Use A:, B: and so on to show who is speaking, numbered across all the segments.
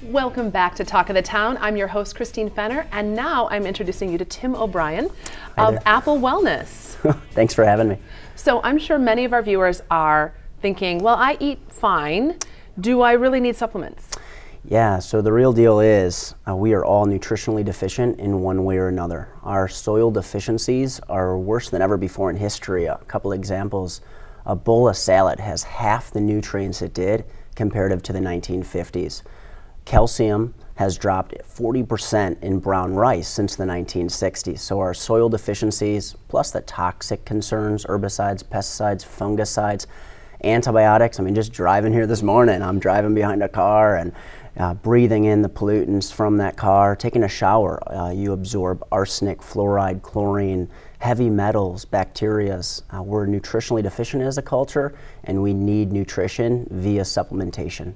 A: Welcome back to Talk of the Town. I'm your host, Christine Fenner, and now I'm introducing you to Tim O'Brien of Apple Wellness.
B: Thanks for having me.
A: So I'm sure many of our viewers are thinking, well, I eat fine. Do I really need supplements?
B: Yeah, so the real deal is we are all nutritionally deficient in one way or another. Our soil deficiencies are worse than ever before in history. A couple examples, a bowl of salad has half the nutrients it did comparative to the 1950s. Calcium has dropped 40% in brown rice since the 1960s. So our soil deficiencies, plus the toxic concerns, herbicides, pesticides, fungicides, antibiotics. I mean, just driving here this morning, I'm driving behind a car and breathing in the pollutants from that car. Taking a shower, you absorb arsenic, fluoride, chlorine, heavy metals, bacterias. We're nutritionally deficient as a culture, and we need nutrition via supplementation.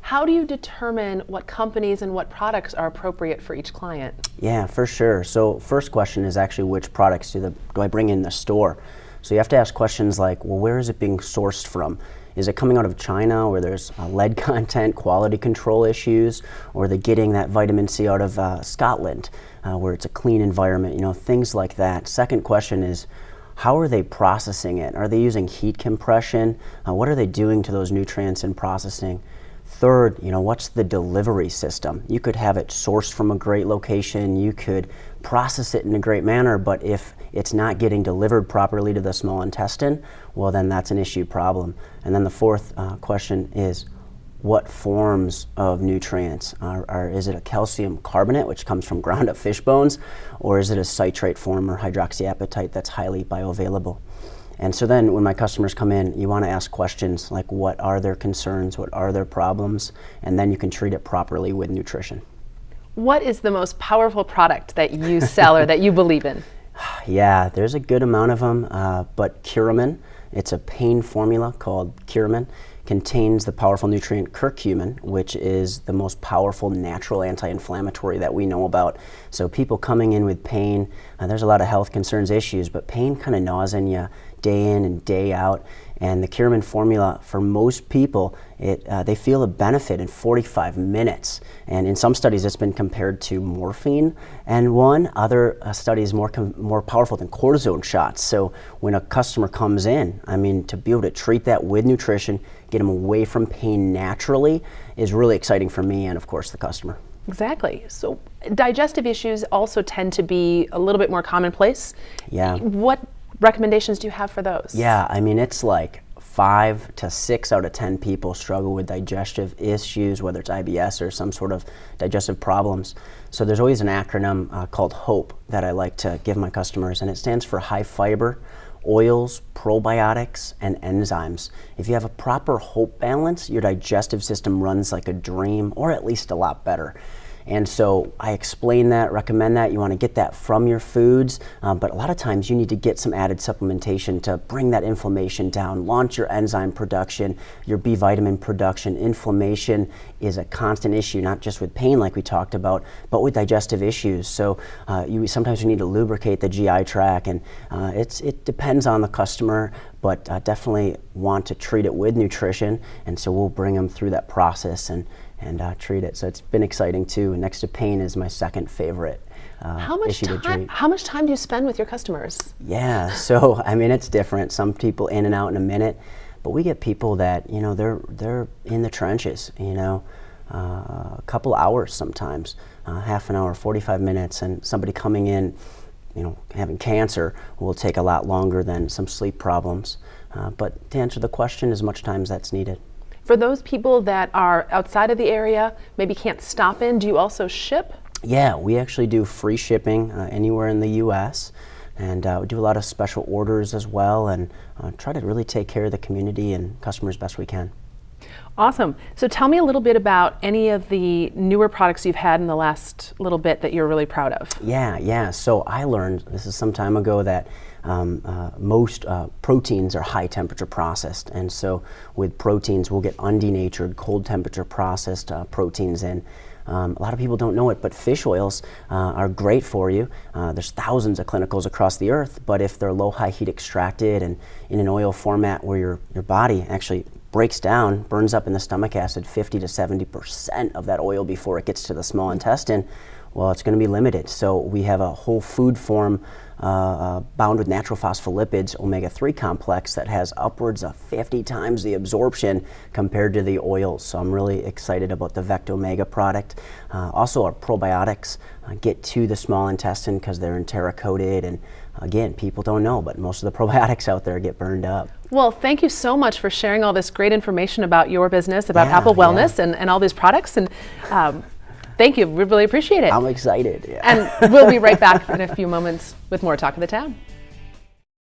A: How do you determine what companies and what products are appropriate for each client?
B: Yeah, for sure. So first question is actually which products do I bring in the store? So you have to ask questions like, well, where is it being sourced from? Is it coming out of China where there's lead content, quality control issues, or are they getting that vitamin C out of Scotland where it's a clean environment, things like that. Second question is, how are they processing it? Are they using heat compression? What are they doing to those nutrients in processing? Third, what's the delivery system? You could have it sourced from a great location, you could process it in a great manner, but if it's not getting delivered properly to the small intestine, well then that's an issue problem. And then the fourth question is, what forms of nutrients? Is it a calcium carbonate, which comes from ground up fish bones, or is it a citrate form or hydroxyapatite that's highly bioavailable? And so then when my customers come in, you want to ask questions like, what are their concerns, what are their problems, and then you can treat it properly with nutrition.
A: What is the most powerful product that you sell or that you believe in?
B: Yeah, there's a good amount of them, but Curamin, it's a pain formula called Curamin, contains the powerful nutrient curcumin, which is the most powerful natural anti-inflammatory that we know about. So people coming in with pain, there's a lot of health concerns issues, but pain kind of gnaws in you day in and day out. And the Curamin formula, for most people, they feel a benefit in 45 minutes. And in some studies, it's been compared to morphine. And other studies more powerful than cortisone shots. So when a customer comes in, to be able to treat that with nutrition, get them away from pain naturally, is really exciting for me and, of course, the customer.
A: Exactly. So digestive issues also tend to be a little bit more commonplace.
B: Yeah.
A: What recommendations do you have for those?
B: Yeah, it's like 5 to 6 out of 10 people struggle with digestive issues, whether it's IBS or some sort of digestive problems. So there's always an acronym called HOPE that I like to give my customers, and it stands for high fiber, oils, probiotics, and enzymes. If you have a proper HOPE balance, your digestive system runs like a dream, or at least a lot better. And so I explain that, recommend that. You want to get that from your foods, but a lot of times you need to get some added supplementation to bring that inflammation down, launch your enzyme production, your B vitamin production. Inflammation is a constant issue, not just with pain like we talked about, but with digestive issues. So sometimes you need to lubricate the GI tract, and it depends on the customer, but definitely want to treat it with nutrition, and so we'll bring them through that process and treat it. So it's been exciting too. Next to pain is my second favorite issue to treat.
A: How much time do you spend with your customers?
B: Yeah, so it's different. Some people in and out in a minute, but we get people that they're in the trenches. A couple hours sometimes, half an hour, 45 minutes, and somebody coming in, having cancer will take a lot longer than some sleep problems. But to answer the question, as much time as that's needed.
A: For those people that are outside of the area, maybe can't stop in, do you also ship?
B: Yeah, we actually do free shipping anywhere in the U.S. And we do a lot of special orders as well, and try to really take care of the community and customers best we can.
A: Awesome. So tell me a little bit about any of the newer products you've had in the last little bit that you're really proud of.
B: Yeah. So I learned, this is some time ago, that most proteins are high temperature processed. And so with proteins, we'll get undenatured, cold temperature processed proteins in. A lot of people don't know it, but fish oils are great for you. There's thousands of clinicals across the earth, but if they're low high heat extracted and in an oil format where your body actually breaks down, burns up in the stomach acid 50 to 70% of that oil before it gets to the small intestine, well, it's going to be limited. So we have a whole food form bound with natural phospholipids, omega-3 complex, that has upwards of 50 times the absorption compared to the oils. So I'm really excited about the Vect Omega product. Also, our probiotics get to the small intestine because they're enteric-coated, and again, people don't know, but most of the probiotics out there get burned up.
A: Well, thank you so much for sharing all this great information about your business, about Apple Wellness and all these products. And thank you. We really appreciate it.
B: I'm excited. Yeah.
A: And we'll be right back in a few moments with more Talk of the Town.